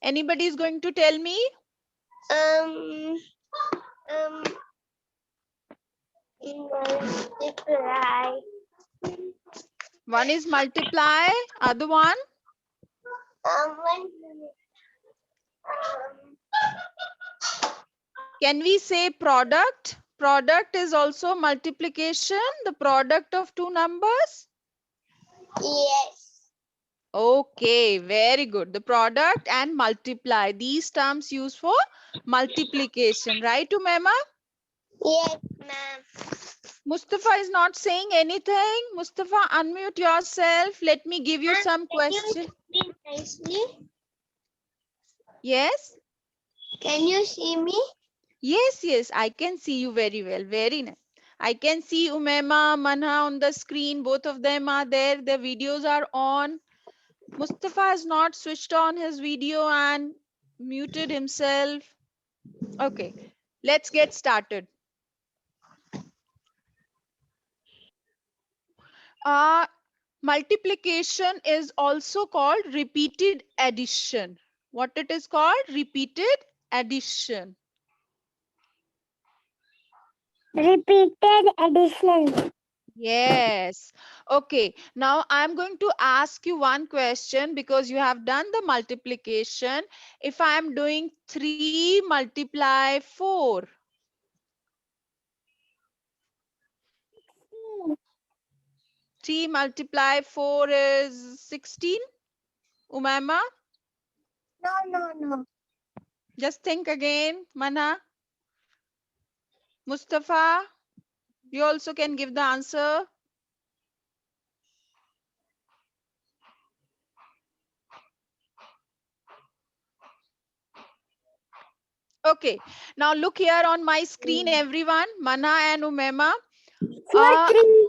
Anybody is going to tell me? Multiply. One is multiply, other one? One Can we say product? Product is also multiplication, the product of two numbers. yes. Okay, very good. The product and multiply. These terms used for multiplication, right, Umema? Yes, ma'am. Mustafa is not saying anything. Mustafa, unmute yourself. Let me give you some question. Can you speak nicely? Yes? Can you see me? Yes, yes, I can see you very well. Very nice. I can see Umema, Manha on the screen. Both of them are there. Their videos are on. Mustafa has not switched on his video and muted himself. Okay, let's get started. Multiplication is also called repeated addition. What it is called? Repeated addition. Repeated addition. Yes. Okay. Now I'm going to ask you one question because you have done the multiplication. If I am doing 3 multiply 4, 3 multiply 4 is 16. Umaima, No. just think again. Mana, Mustafa, you also can give the answer. Okay. Now look here on my screen, everyone. Mana and Umema. 3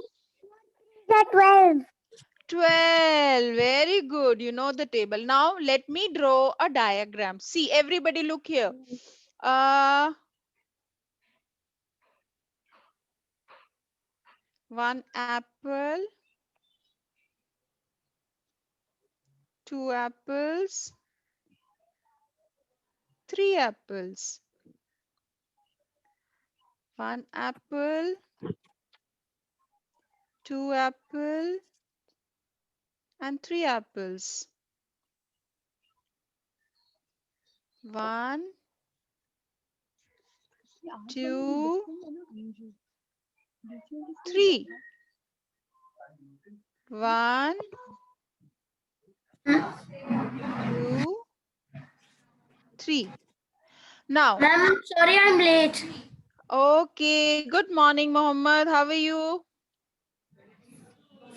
12. 12. Very good. You know the table. Now let me draw a diagram. See, everybody look here. One apple, 2 apples, 3 apples. 1 apple, 2 apple, and 3 apples. 1, 2, 3. 1, 2, 3. Now, Ma'am, sorry I'm late. okay. Good morning, Mohammed. How are you?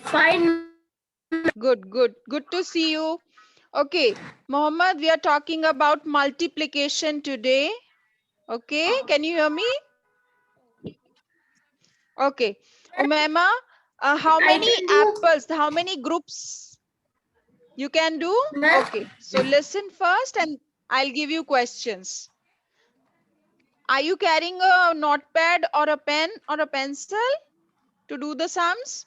Fine. Good, good. Good to see you. Okay, Mohammed, we are talking about multiplication today. Okay, can you hear me? Okay. Umema, how I many can do. apples, how many groups you can do? Ma'am, Okay, so listen first and I'll give you questions. Are you carrying a notepad or a pen or a pencil to do the sums?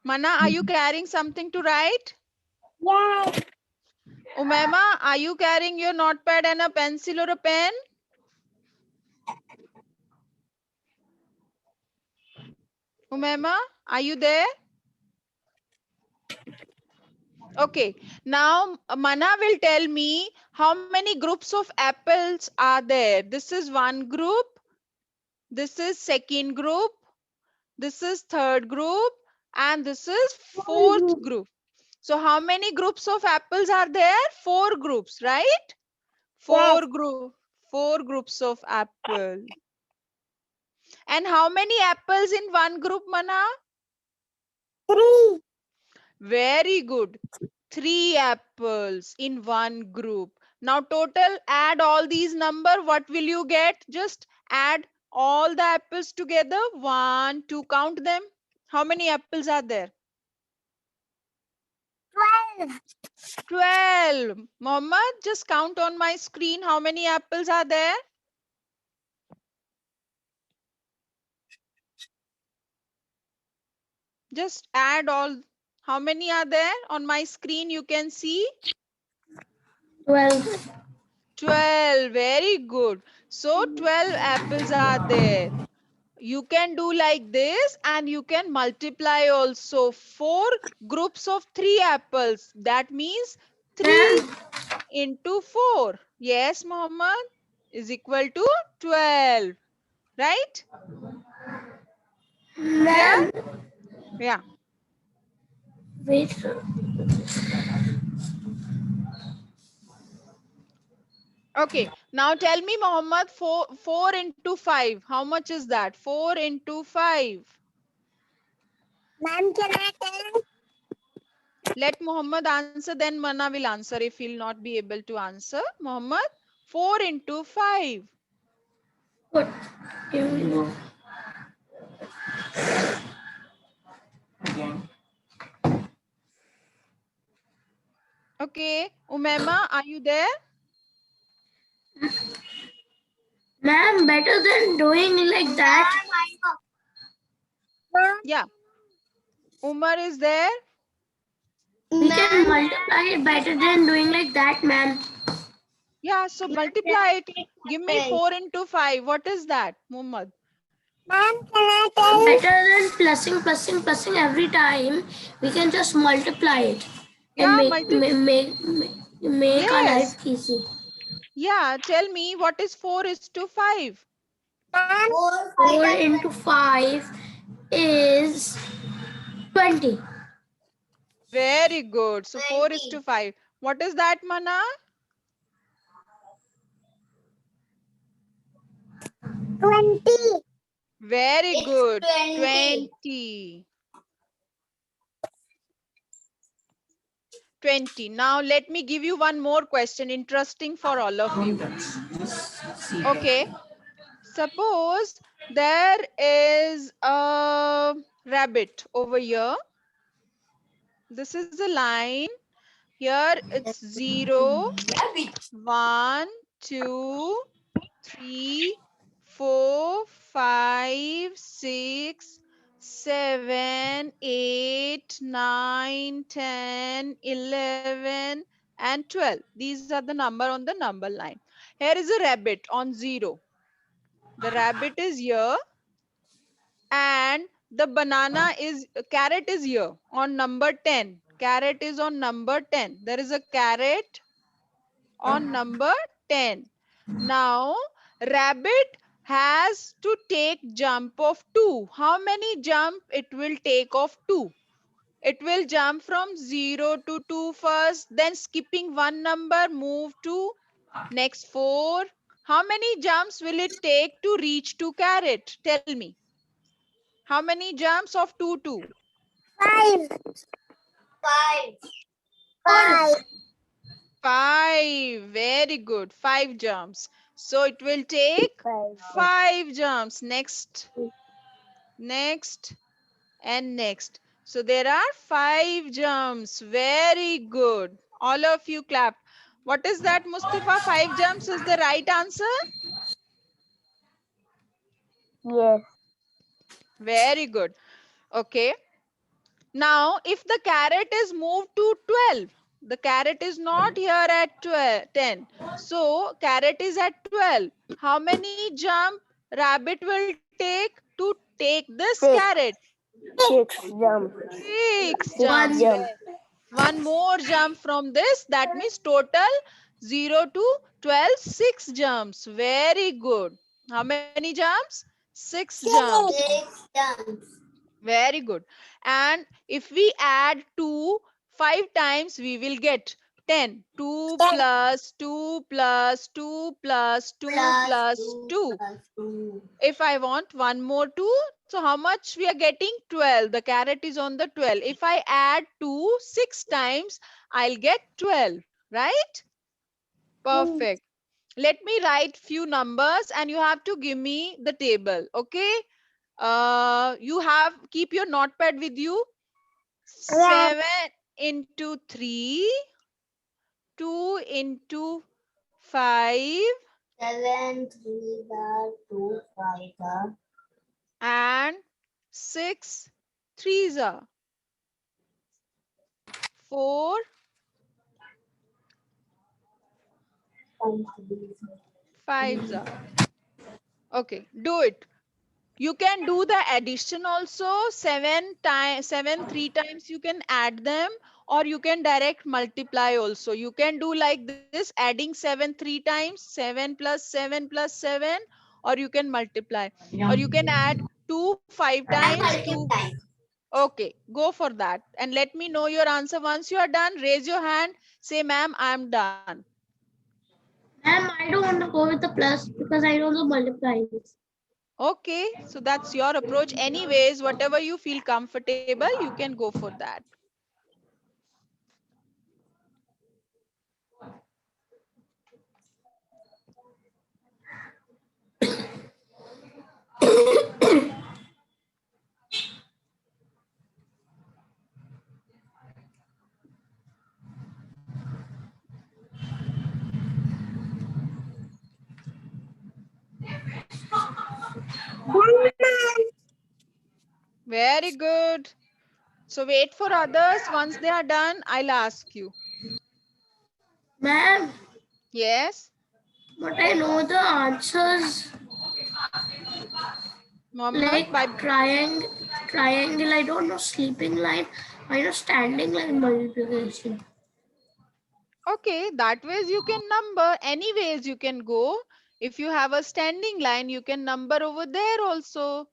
Mana, are you carrying something to write? yes. Umema, are you carrying your notepad and a pencil or a pen? Umema, are you there? Okay, now Mana will tell me how many groups of apples are there. This is one group, this is second group, this is third group, and this is fourth group. So how many groups of apples are there? 4 groups, right? Yes. 4 groups of apple. And how many apples in one group, Mana? 3. Very good. 3 apples in one group. Now total, add all these number. What will you get? Just add all the apples together. 1, 2, count them. How many apples are there? 12. 12. Mohammed, just count on my screen. How many apples are there? Just add all. How many are there on my screen? You can see 12. 12. Very good. So 12 apples are there. You can do like this and you can multiply also. 4 groups of 3 apples. That means 3 Ma'am, into 4. Yes, Mohammed, is equal to 12. Right? Clear? ma'am, Yeah. wait. Okay. Now tell me, Mohammed, 4 into 5. How much is that? 4 into 5. Ma'am, can I tell? Let Muhammad answer, then Mana will answer if he'll not be able to answer. Muhammad, 4 into 5. Good. Here we go. Okay. Umema, are you there? Ma'am, better than doing like that. Yeah. Umar is there? We can multiply it better than doing like that, ma'am. Yeah, so multiply it. Give me 4 into 5. What is that, Muhammad? Ma'am, can I tell? Better than plussing every time, we can just multiply it and Yeah, make our Yes. life easy. Yeah, tell me what is 4 is to 5? Ma'am, 4 into 5 is 20. Very good. So 4 is to 5. What is that, Mana? 20. Very good. 20. 20. 20. Now let me give you one more question, interesting for all of you. Okay. Suppose there is a rabbit over here. This is a line. Here it's 0, 1, 2, 3, 4, 5, 6, 7, 8, 9, 10, 11, and 12. These are the number on the number line. Here is a rabbit on 0. The rabbit is here and the carrot is here on number 10. Carrot is on number 10. There is a carrot on number 10. Now, rabbit has to take jump of 2. How many jump it will take of 2? It will jump from 0 to 2 first, then skipping one number, move to next 4. How many jumps will it take to reach to carrot? Tell me. How many jumps of 2 to? 5. 5. 5. 5. Very good. 5 jumps. So it will take 5 jumps. Next, next, and next. So there are 5 jumps. Very good. All of you clap. What is that, Mustafa? 5 jumps is the right answer? Yes. Very good. Okay. Now, if the carrot is moved to 12, the carrot is not here at 10. So, carrot is at 12. How many jump rabbit will take to take this 6. carrot? 6 jump. 6 6 jumps. jump. One more jump from this. That means total 0 to 12, 6 jumps. Very good. How many jumps? 6 jumps. 6 jumps. Very good. And if we add 2 5 times, we will get 10. 2 plus 2 plus 2 plus 2 plus 2. If I want one more 2, so how much we are getting? 12. The carrot is on the 12. If I add 2 6 times, I'll get 12. Right? Perfect. Let me write few numbers and you have to give me the table. Okay? You have keep your notepad with you. 7 into 3, 2 into 5, 7 3 2 5 and 6 threes are 4, Fives are. Okay, do it. You can do the addition also. 7 three times you can add them, or you can direct multiply also. You can do like this, adding 7 three times, 7 plus 7 plus 7, or you can multiply, or you can add 2 5 times, 2. Okay, go for that and let me know your answer. Once you are done, raise your hand, say ma'am, I am done. Ma'am, I don't want to go with the plus because I know the multipliers. Okay, so that's your approach. Anyways, whatever you feel comfortable, you can go for that. Very good. So wait for others. Once they are done, I'll ask you. Ma'am, Yes, but I know the answers Mohammed, like triangle. I don't know sleeping line. I know standing line multiplication. Okay, that ways you can number. Anyways, you can go. If you have a standing line, you can number over there also.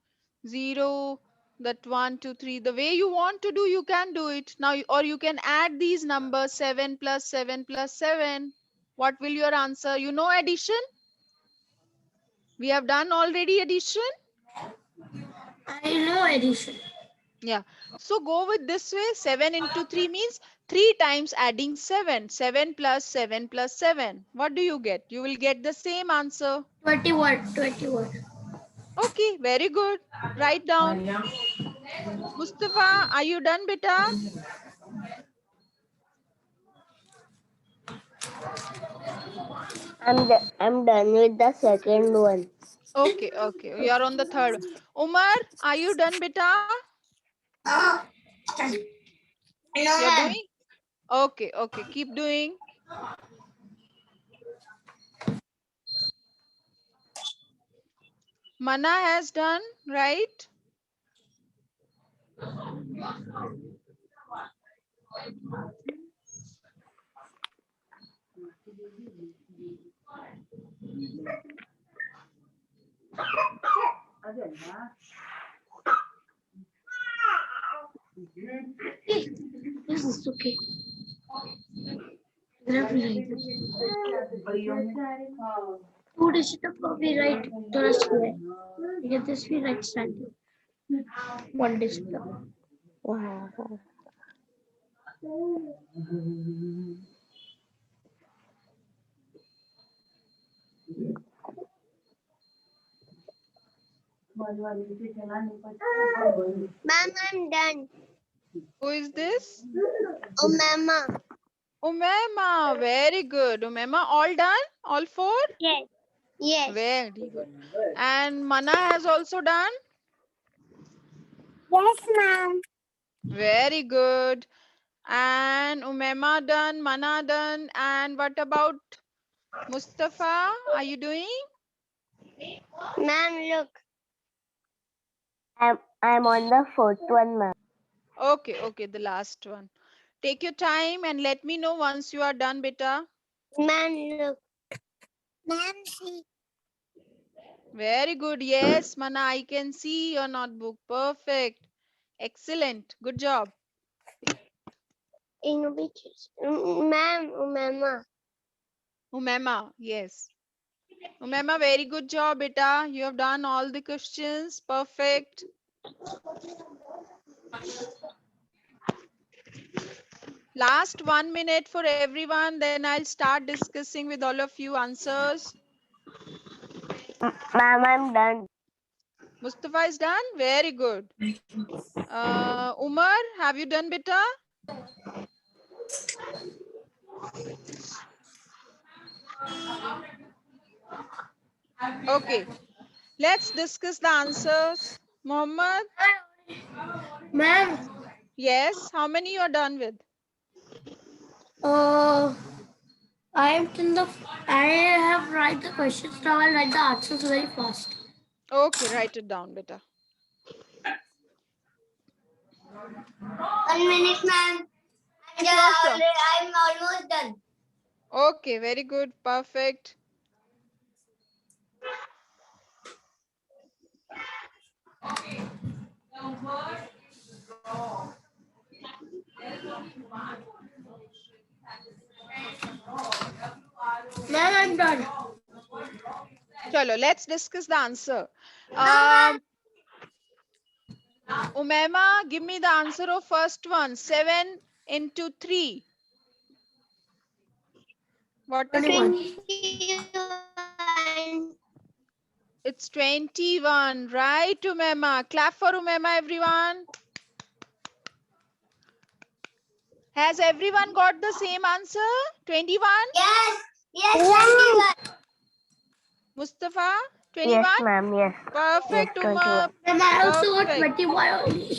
0, that 1, 2, 3. The way you want to do, you can do it. Now, or you can add these numbers 7 plus 7 plus 7. What will your answer? You know addition? We have done already addition. I know addition. Yeah. So go with this way. 7 into 3 means 3 times adding 7. 7 plus 7 plus 7. What do you get? You will get the same answer. 21. 21. Okay, very good. Write down. Mustafa, are you done, beta? I'm done with the second one. Okay, okay. We are on the third. Umar, are you done, beta? You're doing? Okay, okay. Keep doing. Mana has done, right? This is okay. Two digit of we write थोड़ा square. Get this we write standing. One digit of. Wow. Ma'am, I'm done. Who is this? Oh, mama. Umema. Very good. Umema, all done? All four? Yes. Yes. Very good. And Mana has also done? Yes, ma'am. Very good. And Umema done, Mana done. And what about Mustafa? Are you doing? Ma'am, look. I'm on the fourth one, ma'am. Okay, okay, the last one. Take your time and let me know once you are done, beta. Ma'am, look. Ma'am, see. Very good. Yes, Mana, I can see your notebook. Perfect. Excellent. Good job. In which, ma'am, mama. Umema, yes. Umema, very good job, beta. You have done all the questions. Perfect. Last 1 minute for everyone. Then I'll start discussing with all of you answers. Ma'am, I'm done. Mustafa is done. Very good. Umar, have you done, beta? Okay. Let's discuss the answers. Mohammed, Ma'am, yes. How many you are done with? uh, I am in the. I have write the questions now. I'll write the answers very fast. Okay, write it down, beta. 1 minute, ma'am. Sure, sure. I'm almost done. Okay, very good. Perfect. Ma'am, I'm done. Chalo, let's discuss the answer. Umema, give me the answer of first one. 7 into 3. What is it? 21. It's 21. Right, Umema. Clap for Umema, everyone. Has everyone got the same answer? 21? Yes. Yes, 21. Mustafa? 21? Yes, ma'am. Yes. Perfect, Yes, Umar. 21. Ma'am, I also got Perfect. 21 only.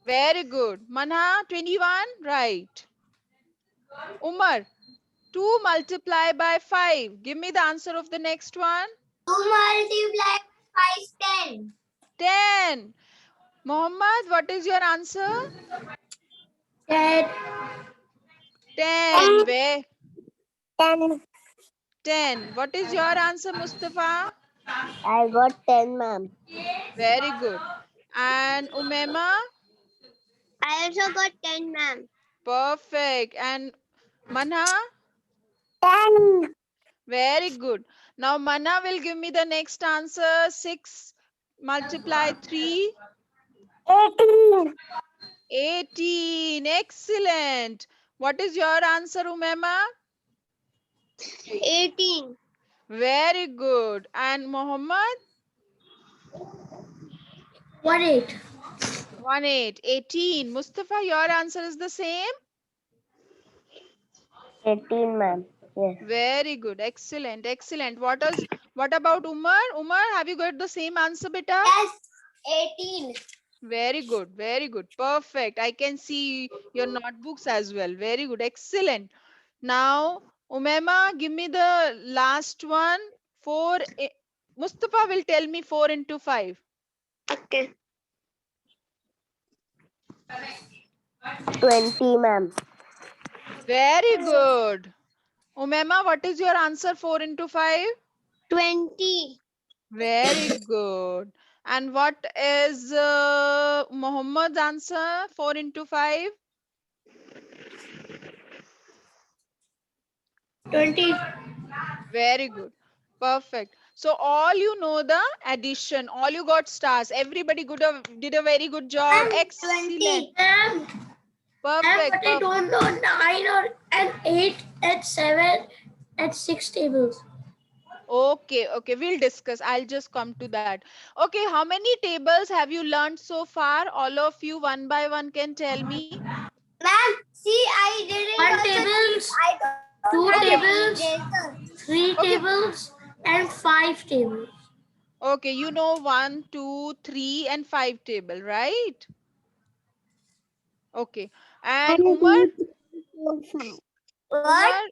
Very good. Manha, 21? Right. Umar, 2 multiplied by 5. Give me the answer of the next one. 2 multiplied by 5 is 10. 10. Mohammed, what is your answer? 10. 10. Where? 10. 10. What is your answer, Mustafa? I got 10, ma'am. Very good. And Umema? I also got 10, ma'am. Perfect. And Manha? 10. Very good. Now Manha will give me the next answer. 6 multiply 3. 18. 18. Excellent. What is your answer, Umema? 18. Very good. And Mohammed? 18. 18. 18. Mustafa, your answer is the same? 18, ma'am. Yes. Very good. Excellent. Excellent. What about Umar? Umar, have you got the same answer, beta? Yes. 18. Very good. Very good. Perfect. I can see your notebooks as well. Very good. Excellent. Now, Umema, give me the last one. 4. Mustafa will tell me 4 into 5. Okay. 20, ma'am. Very good. Umema, what is your answer? 4 into 5? 20. Very good. And what is Muhammad's answer? 4 into 5? 20. Very good. Perfect. So all you know the addition. All you got stars. Everybody did a very good job. Excellent. 20. Ma'am, Perfect. but I don't know 9 or and 8 and 7 and 6 tables. Okay, okay. We'll discuss. I'll just come to that. Okay, how many tables have you learned so far? All of you one by one can tell me. Ma'am, see, I didn't 1 also tables, I don't 2 have tables, any data. 3 Okay. tables, and 5 tables. Okay, you know 1, 2, 3, and 5 table, right? Okay. And Umar, What?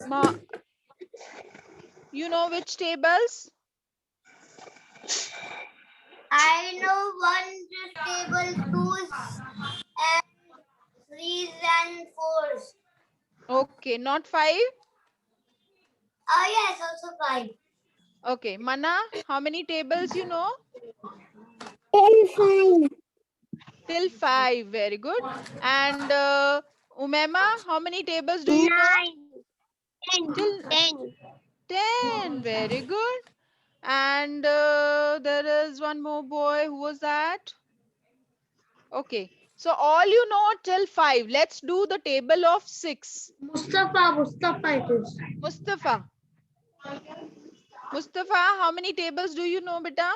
Ma, you know which tables? I know 1 table, 2s, and 3s and 4s. Okay, not 5? Yes, also 5. Okay, Mana, how many tables you know? Till 5. Till 5, very good. And Umema, how many tables do you know? 9. 10. Till 10. 10, very good. And there is one more boy. Who was that? Okay, so all you know till 5. Let's do the table of 6. Mustafa it is. Mustafa. Mustafa, how many tables do you know, beta?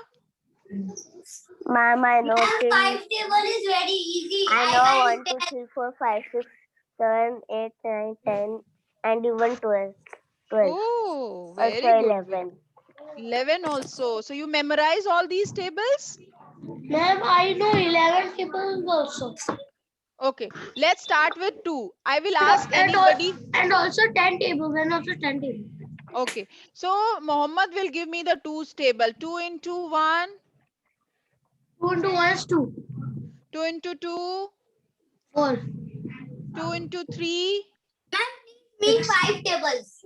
Ma'am, I know 5 table is very easy. I know 1, 2, 3, 4, 5, 6, 7, 8, 9, 10, and even 12. Oh, very Also good. 11. 11 also. So you memorize all these tables? Ma'am, I know 11 tables also. Okay, let's start with 2. I will ask anybody. And also 10 tables. And also 10 tables. Okay, so Mohammed will give me the 2's table. 2 into 1, 2 into 1 is 2. 2 into 2, 4. 2 into 3. Me 5 tables.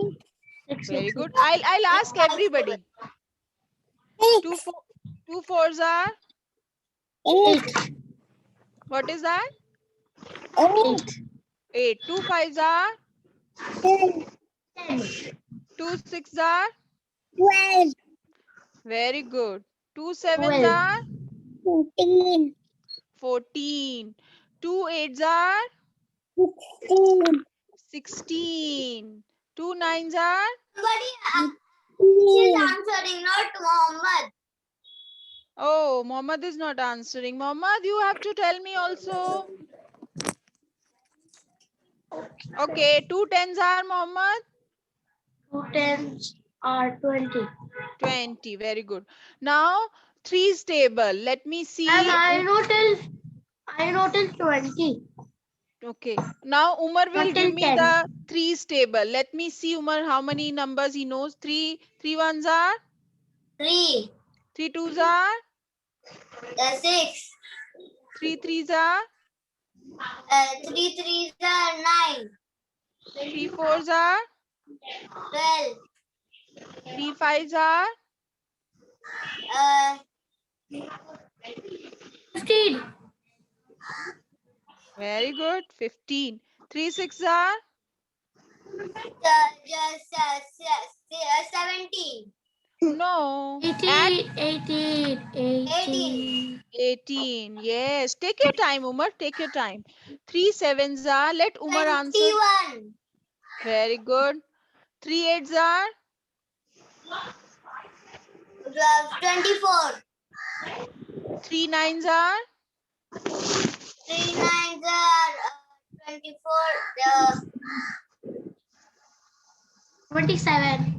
6, Very 6, good. 6. I'll ask everybody. 2 4, 2 4s are, 8. what is that? 8. 8. 2 5s are, 10. 2 6s are. 12. Very good. 2 7s 12. are 14. 14. 2 8s are 16. 16. 2 9s are, Somebody is answering, not Mohammed. oh, Mohammed is not answering. Mohammed, you have to tell me also. Okay, 2 10s are, Mohammed. 2 tens are 20. 20. Very good. Now, 3's table. Let me see. And I know till 20. Okay. Now, Umar will Not give till me 10. the 3's table. Let me see, Umar, how many numbers he knows. 3 1s are, 3. 3 2s are, 6. 3 3s are, 3 3s are 9. 3 4s are, 12. 3 5s are, Uh, 15. very good, 15. 3 6 are, just 17. no. Add 18. 18. 18. Yes. Take your time, Umar. Take your time. 3 7s are, let Umar answer. 21. Very good. 3 8s are, 24. 3 9s are, 3 9s are 24. 27.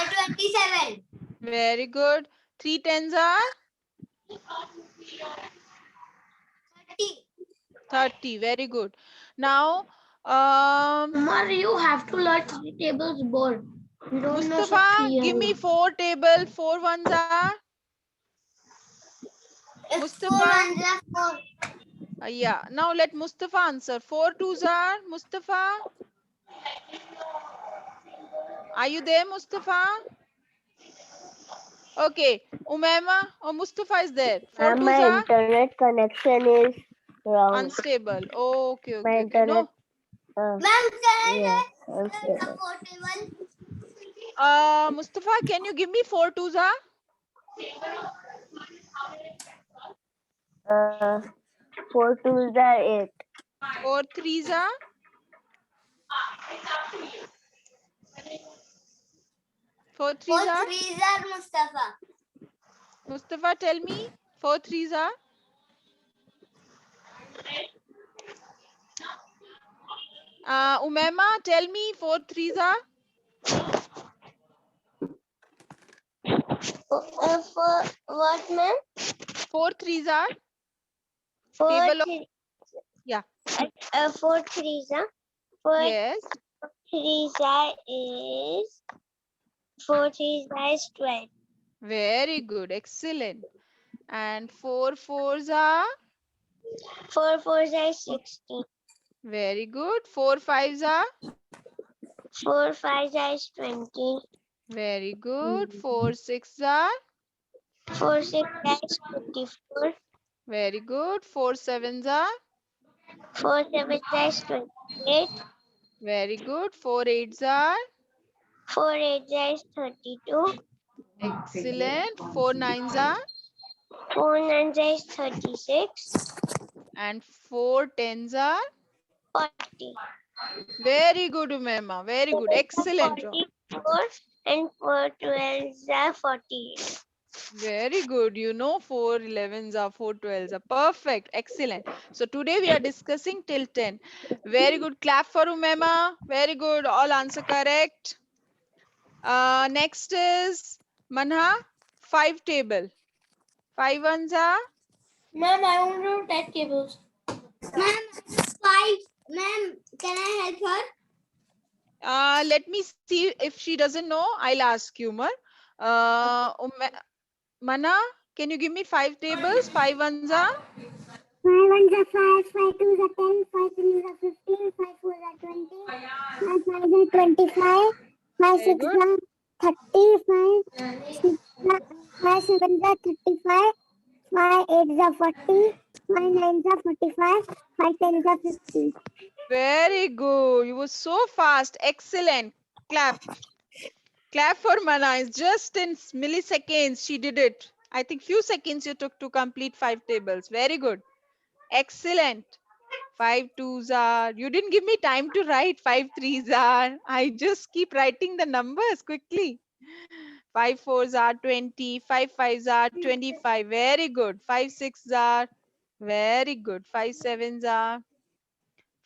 27. very good. 3 10s are, 30. 30. Very good. Now, Umar, you have to learn 3 tables more. You don't know so Mustafa, give me clearly. 4 table. 4 1s are, 4 Mustafa. 1s are 4. Yeah. Now let Mustafa answer. 4 2s are, Mustafa. Are you there, Mustafa? Okay. Umaima or Mustafa is there. 4 2s My are internet connection is wrong. unstable. Okay, My okay, okay. internet. No. Ma'am, can Yeah. I have portable? Mustafa, can you give me 4 2s are? 4 2s are 8. 4 3s are? 4 3s 4 are? 3s are Mustafa. Mustafa, tell me. 4 3s are? Umaima, tell me. 4 3s are? For what, ma'am? 4 3s are? 4 Table of, 3. yeah. 4 3s are. 4 Yes. 3s are is 4 3s are is 12. Very good. Excellent. And 4 4s are? 4 4s are 16. Very good. 4 5s are? 4 5s are 20. Very good. 4 6s are? 4 6 are 24. Very good. 4 7s are? 4 7 are 28. Very good. 4 8s are? 4 8 are 32. Excellent. 4 9s are? 4 9 are 36. And 4 10s are? 40. Very good, Umema. Very good. Excellent job. 44 and 4 12s are 48. Very good. You know 4 11s are 4 12s are perfect. Excellent. So today we are discussing till 10. Very good. Clap for Umema. Very good. All answer correct. Next is Manha. 5 table. 5 ones are? Ma'am, I want to 10 tables. Ma'am, 5. Ma'am, can I help her? Let me see if she doesn't know. I'll ask you, Mana, can you give me 5 tables? 5 ones are 5 ones are 5, 5 twos are 10, 5 threes are 15, 5 fours are 20, 5 fives are 25, 5 very sixes good. are 30, 5 sevens are 35, 5 eights are 40, 5 nines are 45, 5 tens are 50. Very good. You were so fast. Excellent. Clap. Clap for Mana. It's just in milliseconds she did it. I think few seconds you took to complete 5 tables. Very good. Excellent. 5 twos are. You didn't give me time to write 5 threes are. I just keep writing the numbers quickly. 5 fours are 20. 5 fives are 25. Very good. 5 sixes are. Very good. 5 sevens are.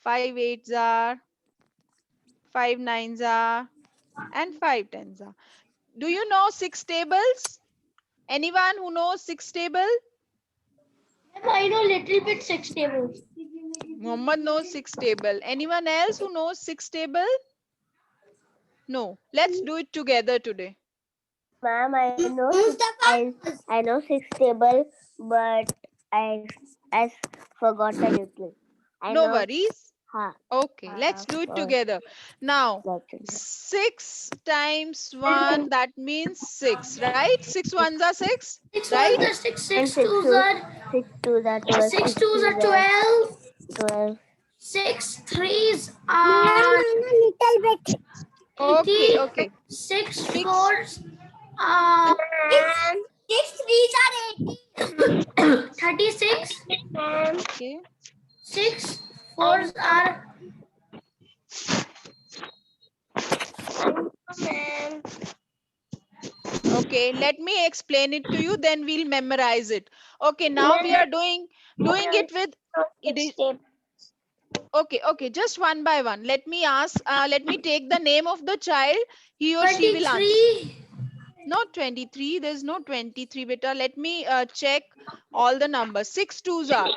5 eights are. 5 nines are. And 5 tens are. Do you know 6 tables? Anyone who knows 6 table? I know little bit 6 tables. Muhammad knows 6 table. Anyone else who knows 6 table? No. Let's do it together today. Ma'am, I know 6 table, but I forgotten it. No worries. Huh. Okay, let's do it together. Now, That's it. 6 times 1, that means 6, right? 6 ones are 6, 6 right? ones are 6, And 6 twos are 6 twos are 12, 6 twos are 12, 12. 6 threes are Little bit. Okay, 18, okay. 6 6. fours are 6 threes are 18. 36, Okay. 6 fours are Okay, let me explain it to you, then we'll memorize it. Okay, now we are doing it with it is okay, just one by one. Let me take the name of the child. He or she will answer. 23. Not 23. There's no 23, beta. Let me check all the numbers. 6 twos are.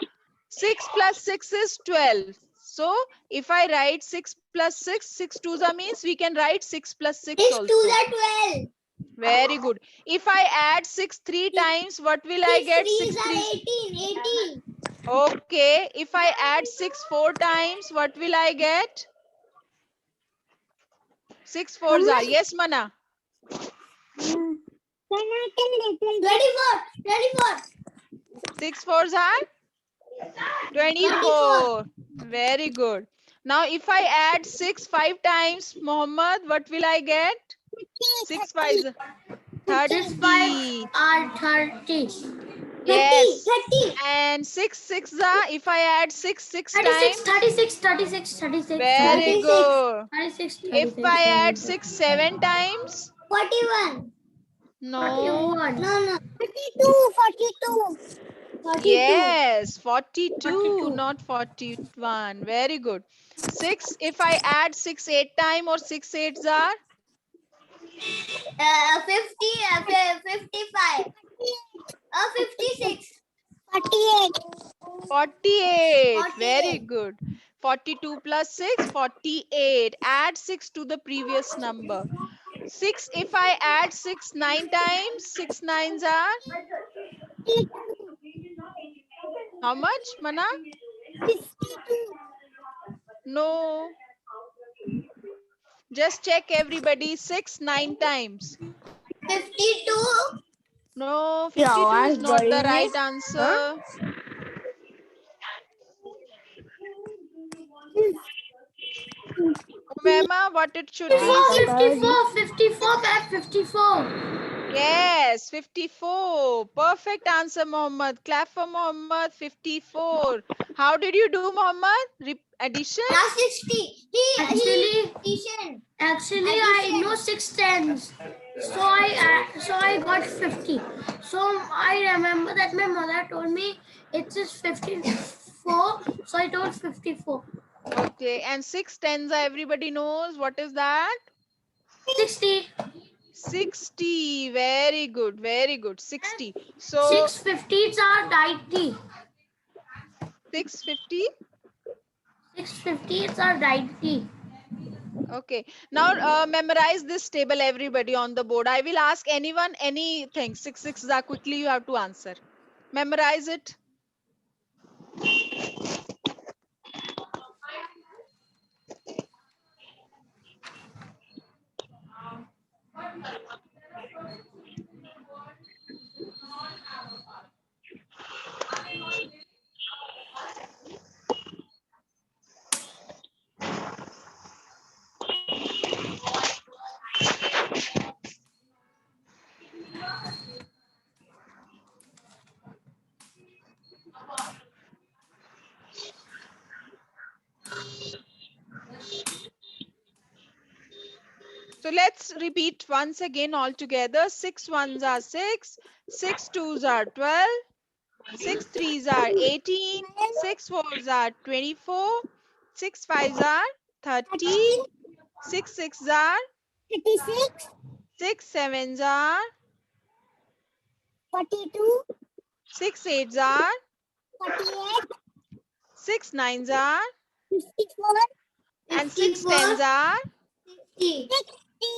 6 plus 6 is 12. So if I write 6 plus 6, 6 twos are means we can write 6 plus 6 6 twos also. are 12. Very good. If I add 6 3 times, what will I get? 6 3. 18. Okay. If I add 6 4 times, what will I get? 6 fours are. Yes, Mana. 24. 24. 6 fours are 24. Very good. Now, if I add 6 5 times, Mohammed, what will I get? 6 fives. 6 5 30. are 30. Yes. 30. And 6 6 if I add 6 6 36, times. 36, 36, 36. Very 36. good. 36, If 36, I add 6 7 times. 41. No. 41. No. 42. 42. Yes, 42, 42. not 41. Very good. 6, if I add 6 8 time or 6 eights are 55. 56. 48. 48. 48. Very good. 42 plus 6, 48. Add 6 to the previous number. 6, if I add 6 9 times, 6 nines are how much, Mana? 52. No. Just check everybody. 6 9 times. 52. No, 52 is not the right answer. Umema, what it should be? 54, 54, back 54. Yes, 54. Perfect answer, Mohammed. Clap for Mohammed. 54. How did you do, Mohammed? Addition? Now 60. Actually, I know 6 tens. So I got 50. So I remember that my mother told me it is 54. So I told 54. Okay, and 6 tens, everybody knows. What is that? 60. 60. Very good, very good. 60. So 6 50s are 90. 650? 650s are 90. Okay. Now memorize this table, everybody, on the board. I will ask anyone anything. 6 6s are quickly you have to answer. Memorize it. So let's repeat once again all together. 6 ones are 6, 6 twos are 12, 6 threes are 18, 6 fours are 24, 6 fives are 30, 6 sixes are 36, 6 sevens are 42, 6 eights are 48, 6 nines are 54, and 6 tens are 60.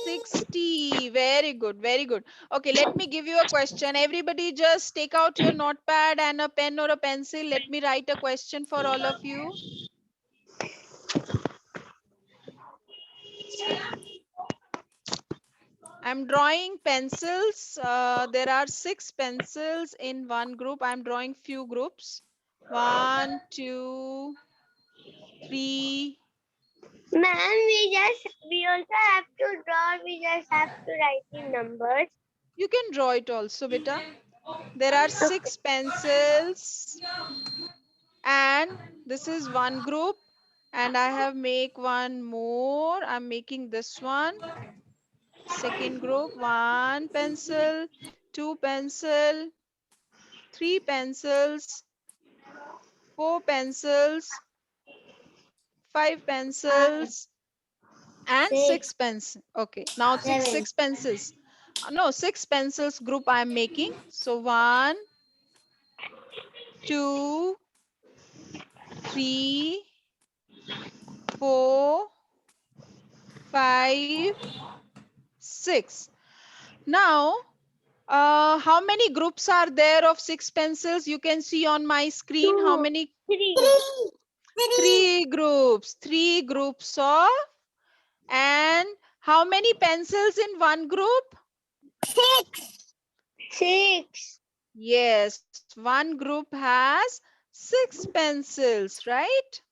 60. Very good, very good. Okay, let me give you a question. Everybody just take out your notepad and a pen or a pencil. Let me write a question for all of you. I'm drawing pencils. There are 6 pencils in one group. I'm drawing few groups. 1, 2, 3. Ma'am, we also have to draw. We just have to write the numbers. You can draw it also, beta. There are 6 pencils and this is one group, and I have make one more. I'm making this one. Second group, 1 pencil, 2 pencil, 3 pencils, 4 pencils, 5 pencils, and 6 pencils. Okay, now six pencils. No, 6 pencils group I am making. So 1, 2, 3, 4, 5, 6. Now, how many groups are there of 6 pencils? You can see on my screen how many? 3. 3 groups. 3 groups of. And how many pencils in one group? 6. Yes, one group has 6 pencils, right?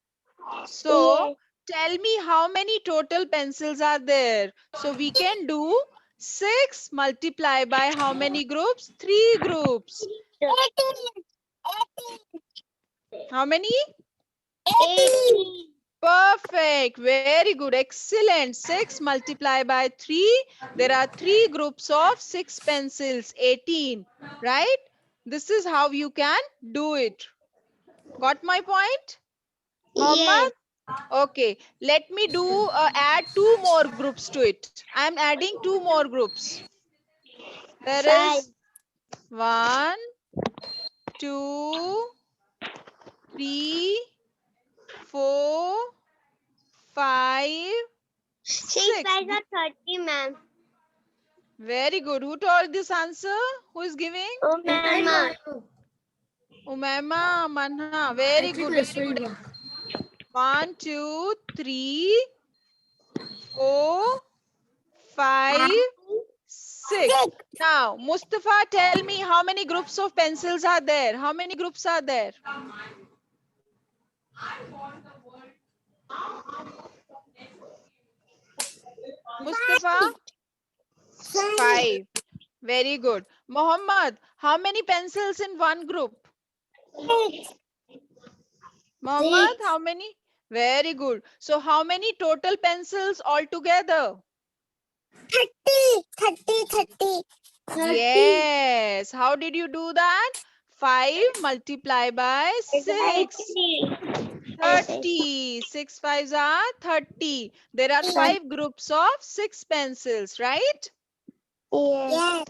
So, tell me how many total pencils are there. So, we can do 6 multiply by how many groups? 3 groups. 18. How many? 18. Perfect. Very good. Excellent. 6 multiply by 3. There are 3 groups of 6 pencils. 18. Right? This is how you can do it. Got my point? Mohammed? Okay. Let me do add 2 more groups to it. I am adding 2 more groups. There is 1, 2, 3, 4, 5, 6. 5 are 30, ma'am. Very good. Who told this answer? Who is giving? Oh, ma'am. Umaima, Manha. Very good. Very good. 1, 2, 3, 4, 5, 6. Now, Mustafa, tell me how many groups of pencils are there? How many groups are there? Mustafa? 5. Very good. Muhammad, how many pencils in one group? 6. Muhammad, how many? Very good. So, how many total pencils altogether? 30. Yes. How did you do that? 5 multiply by 6. 30. 6 fives are 30. There are 5 groups of 6 pencils, right? Yes.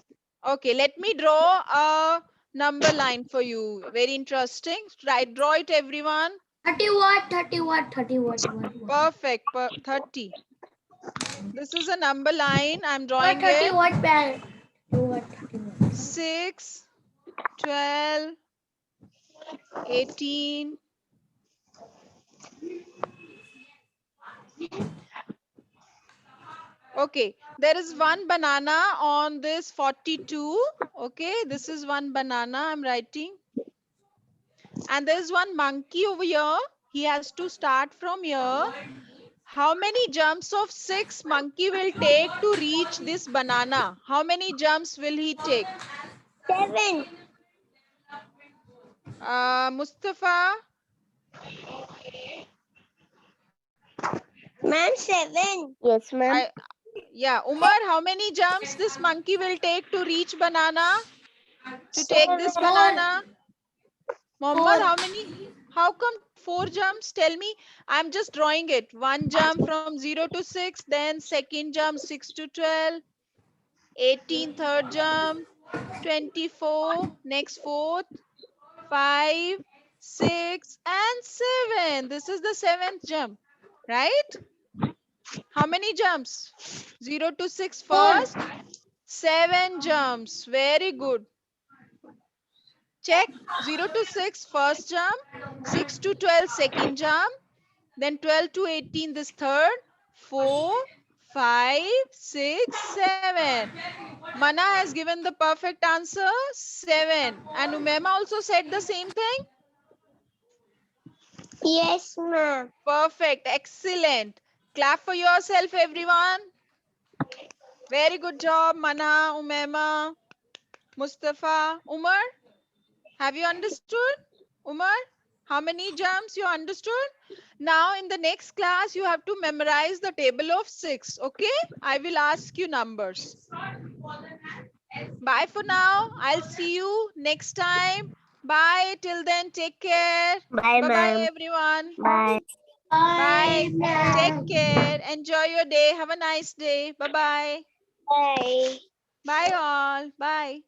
Okay, let me draw a number line for you. Very interesting. Right, draw it, everyone. 30 watt, 30 watt, 30 watt. Perfect. 30. This is a number line. I'm Or drawing 30 it. watt pan. 30 watt, 30 watt. 6, 12, 18. Okay, there is one banana on this 42. Okay, this is one banana I'm writing. And there's one monkey over here. He has to start from here. How many jumps of 6 monkey will take to reach this banana? How many jumps will he take? 7. Mustafa? Ma'am, 7. Yes, ma'am. Yeah, Umar, how many jumps this monkey will take to reach banana? To take this banana? Mohammed, how many? How come 4 jumps? Tell me. I'm just drawing it. One jump from 0 to 6, then second jump 6 to 12, 18 third jump, 24, next fourth, 5, 6, and 7. This is the 7th jump, right? How many jumps? 0 to 6 first, 7 jumps. Very good. Check 0 to 6 first jump, 6 to 12 second jump, then 12 to 18 this third, 4, 5, 6, 7. Mana has given the perfect answer 7. And Umema also said the same thing. Yes, ma'am. Perfect. Excellent. Clap for yourself, everyone. Very good job, Mana, Umema, Mustafa. Umar, have you understood? Umar, how many jumps you understood? Now in the next class, you have to memorize the table of 6. Okay? I will ask you numbers. Bye for now. I'll see you next time. Bye. Till then, take care. Bye, Bye-bye, ma'am. everyone. Bye. Bye. Bye. Take care. Enjoy your day. Have a nice day. Bye-bye. Bye. Bye all. Bye.